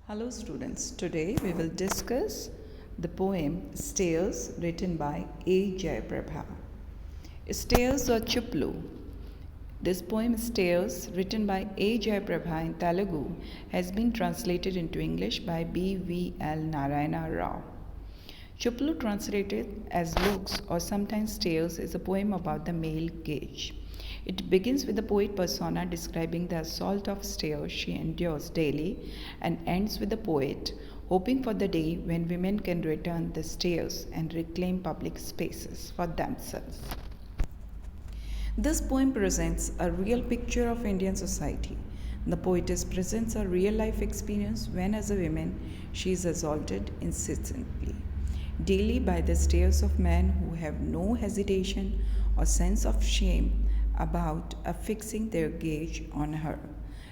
Hello students, today we will discuss the poem Stairs written by A. Jayaprabha. Stairs or Chuplu. This poem Stairs written by A. Jayaprabha in Telugu has been translated into English by B.V.L. Narayana Rao. Chuplu, translated as looks or sometimes stairs, is a poem about the male gaze. It begins with the poet persona describing the assault of stairs she endures daily and ends with the poet hoping for the day when women can return the stairs and reclaim public spaces for themselves. This poem presents a real picture of Indian society. The poetess presents a real life experience when, as a woman, she is assaulted incessantly daily by the stares of men who have no hesitation or sense of shame about affixing their gaze on her.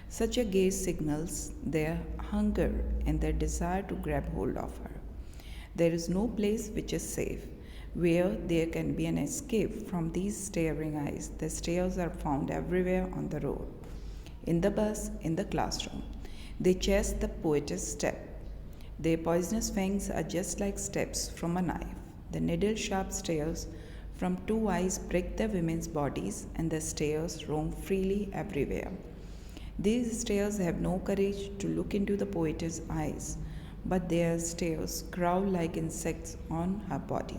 Such a gaze signals their hunger and their desire to grab hold of her. There is no place which is safe, where there can be an escape from these staring eyes. The stares are found everywhere on the road, in the bus, in the classroom. They chase the poetess step. Their poisonous fangs are just like steps from a knife. The needle-sharp stares from two eyes prick the women's bodies, and the stares roam freely everywhere. These stares have no courage to look into the poetess' eyes, but their stares crawl like insects on her body.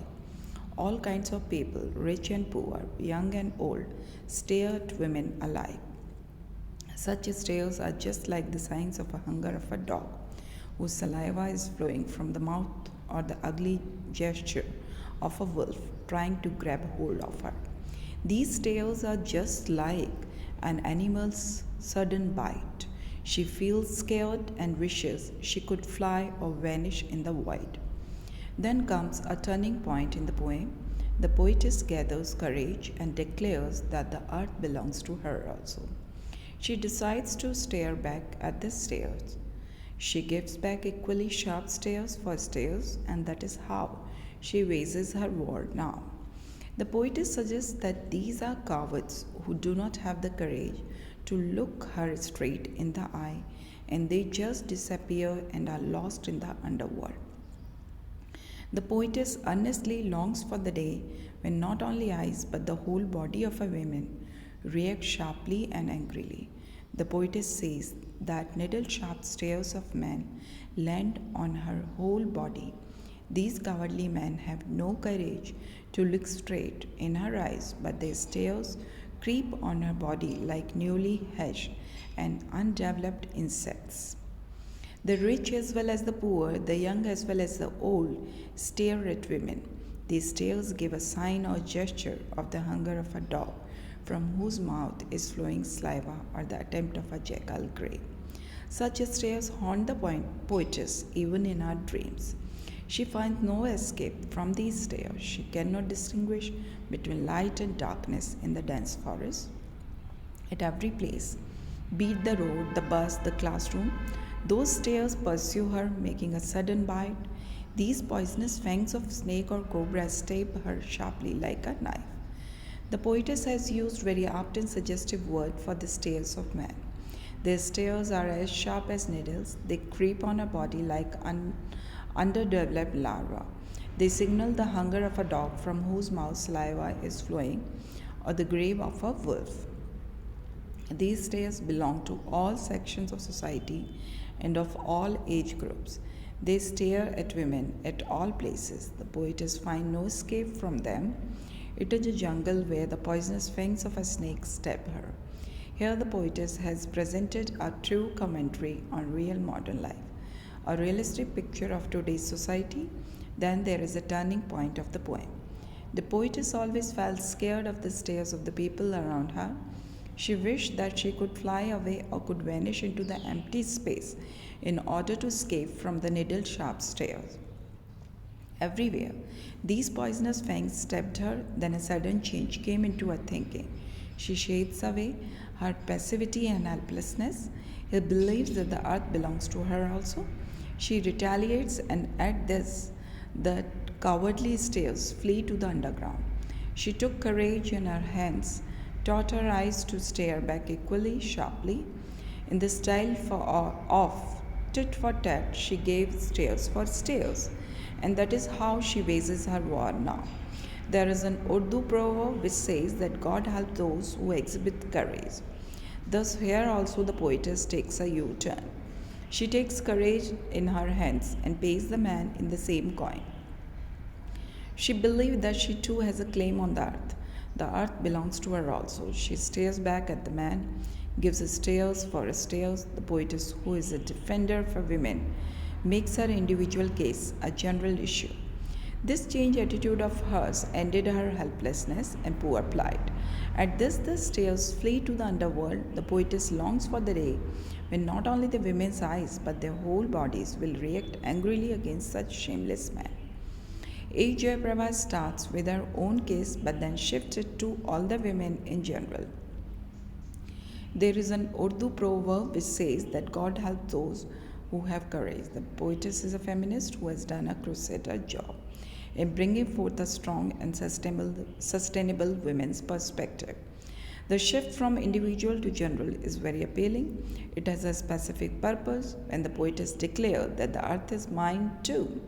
All kinds of people, rich and poor, young and old, stare at women alike. Such stares are just like the signs of a hunger of a dog, whose saliva is flowing from the mouth, or the ugly gesture of a wolf trying to grab hold of her. These stares are just like an animal's sudden bite. She feels scared and wishes she could fly or vanish in the void. Then comes a turning point in the poem. The poetess gathers courage and declares that the earth belongs to her also. She decides to stare back at the stairs. She gives back equally sharp stares for stares, and that is how she wages her war now. The poetess suggests that these are cowards who do not have the courage to look her straight in the eye, and they just disappear and are lost in the underworld. The poetess earnestly longs for the day when not only eyes but the whole body of a woman react sharply and angrily. The poetess says that needle-sharp stares of men land on her whole body. These cowardly men have no courage to look straight in her eyes, but their stares creep on her body like newly hatched and undeveloped insects. The rich as well as the poor, the young as well as the old, stare at women. These stares give a sign or gesture of the hunger of a dog from whose mouth is flowing saliva, or the attempt of a jackal grey. Such stares haunt the poetess even in her dreams. She finds no escape from these stares. She cannot distinguish between light and darkness in the dense forest. At every place, be it the road, the bus, the classroom, those stares pursue her, making a sudden bite. These poisonous fangs of snake or cobra stab her sharply like a knife. The poetess has used very apt and suggestive word for the stares of man. Their stares are as sharp as needles. They creep on a body like underdeveloped larvae. They signal the hunger of a dog from whose mouth saliva is flowing, or the grave of a wolf. These stares belong to all sections of society and of all age groups. They stare at women at all places. The poetess finds no escape from them. It is a jungle where the poisonous fangs of a snake stab her. Here the poetess has presented a true commentary on real modern life, a realistic picture of today's society. Then there is a turning point of the poem. The poetess always felt scared of the stares of the people around her. She wished that she could fly away or could vanish into the empty space in order to escape from the needle-sharp stares. Everywhere, these poisonous fangs stabbed her. Then a sudden change came into her thinking. She shades away her passivity and helplessness. He believes that the earth belongs to her also. She retaliates, and at this, the cowardly stares flee to the underground. She took courage in her hands, taught her eyes to stare back equally sharply, in the style of tit for tat, she gave stairs for stairs, and that is how she wages her war now. There is an Urdu proverb which says that God helps those who exhibit courage. Thus, here also the poetess takes a U turn. She takes courage in her hands and pays the man in the same coin. She believed that she too has a claim on the earth. The earth belongs to her also. She stares back at the man, gives stares for stares. The poetess, who is a defender for women, makes her individual case a general issue. This changed attitude of hers ended her helplessness and poor plight. At this, the stairs flee to the underworld. The poetess longs for the day when not only the women's eyes but their whole bodies will react angrily against such shameless men. A. Jayaprabha starts with her own case but then shifts it to all the women in general. There is an Urdu proverb which says that God helps those who have courage. The poetess is a feminist who has done a crusader job in bringing forth a strong and sustainable women's perspective. The shift from individual to general is very appealing. It has a specific purpose. When the poetess declares that the earth is mine too,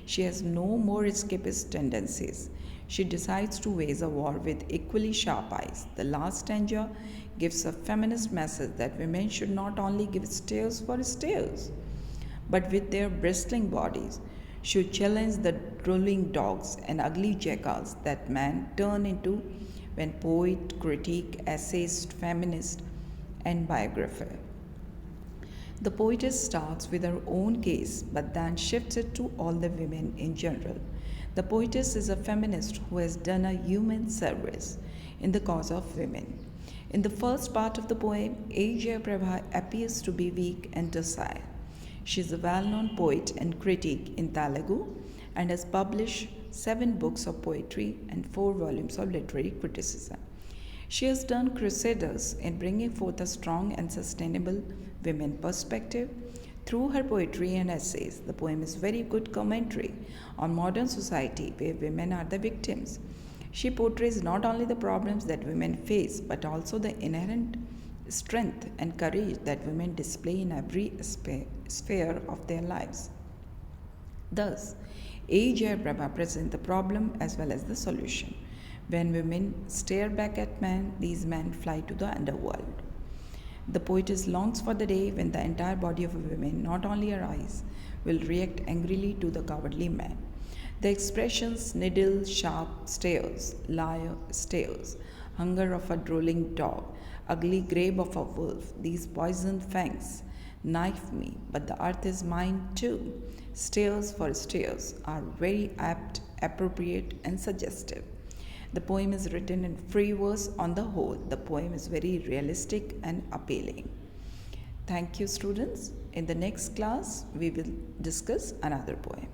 she has no more escapist tendencies. She decides to wage a war with equally sharp eyes. The last stanza gives a feminist message that women should not only give stares for stares, but with their bristling bodies should challenge the drooling dogs and ugly jackals that men turn into when poet, critic, essayist, feminist, and biographer. The poetess starts with her own case but then shifts it to all the women in general. The poetess is a feminist who has done a human service in the cause of women. In the first part of the poem, A. Jayaprabha appears to be weak and docile. She is a well-known poet and critic in Telugu and has published 7 books of poetry and 4 volumes of literary criticism. She has done crusaders in bringing forth a strong and sustainable women perspective through her poetry and essays. The poem is very good commentary on modern society where women are the victims. She portrays not only the problems that women face but also the inherent strength and courage that women display in every sphere of their lives. Thus, A. Jayaprabha presents the problem as well as the solution. When women stare back at men, these men fly to the underworld. The poetess longs for the day when the entire body of a woman, not only her eyes, will react angrily to the cowardly man. The expressions needle sharp stares, liar stares, hunger of a drooling dog, ugly grave of a wolf, these poisoned fangs knife me, but the earth is mine too. Stares for stares are very apt, appropriate, and suggestive. The poem is written in free verse on the whole. The poem is very realistic and appealing. Thank you, students. In the next class, we will discuss another poem.